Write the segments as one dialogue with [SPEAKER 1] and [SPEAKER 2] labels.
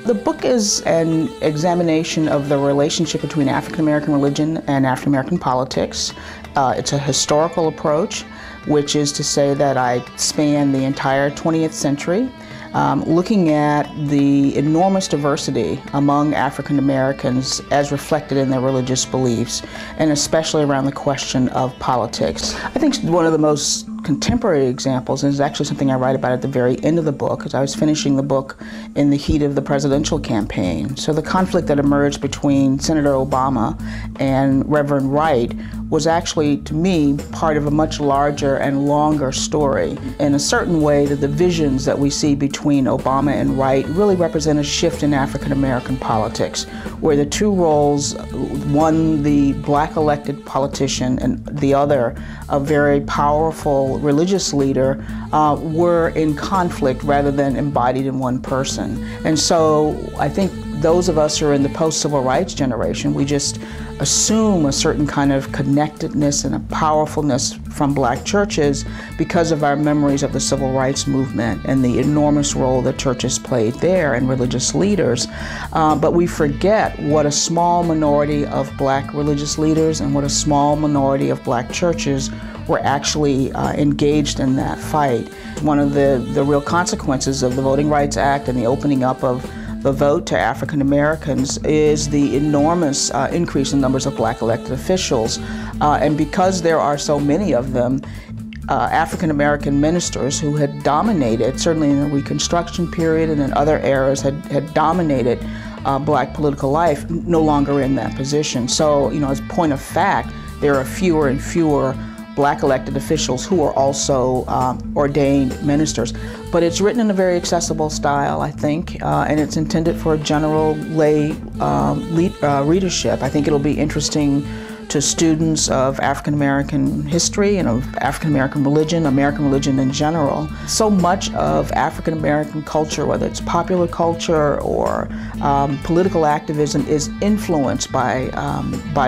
[SPEAKER 1] The book is an examination of the relationship between African American religion and African American politics. It's a historical approach, which is to say that I span the entire 20th century, looking at the enormous diversity among African Americans as reflected in their religious beliefs, and especially around the question of politics. I think one of the most contemporary examples, and is actually something I write about at the very end of the book, because I was finishing the book in the heat of the presidential campaign. So the conflict that emerged between Senator Obama and Reverend Wright was actually, to me, part of a much larger and longer story. In a certain way, the divisions that we see between Obama and Wright really represent a shift in African American politics, where the two roles, one the black elected politician and the other a very powerful religious leader, were in conflict rather than embodied in one person. And so I think those of us who are in the post-civil rights generation, we just assume a certain kind of connectedness and a powerfulness from black churches because of our memories of the civil rights movement and the enormous role that churches played there and religious leaders. But we forget what a small minority of black religious leaders and what a small minority of black churches were actually engaged in that fight. One of the real consequences of the Voting Rights Act and the opening up of the vote to African Americans is the enormous increase in numbers of black elected officials. And because there are so many of them, African American ministers who had dominated, certainly in the Reconstruction period and in other eras, had dominated black political life, no longer in that position. So, as a point of fact, there are fewer and fewer black elected officials who are also ordained ministers. But it's written in a very accessible style, I think, and it's intended for a general lay readership. I think it'll be interesting to students of African American history and of African American religion in general. So much of African American culture, whether it's popular culture or political activism, is influenced by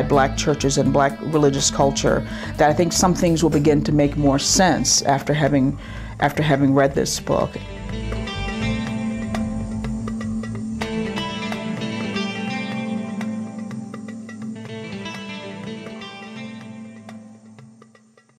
[SPEAKER 1] black churches and black religious culture, that I think some things will begin to make more sense after having read this book.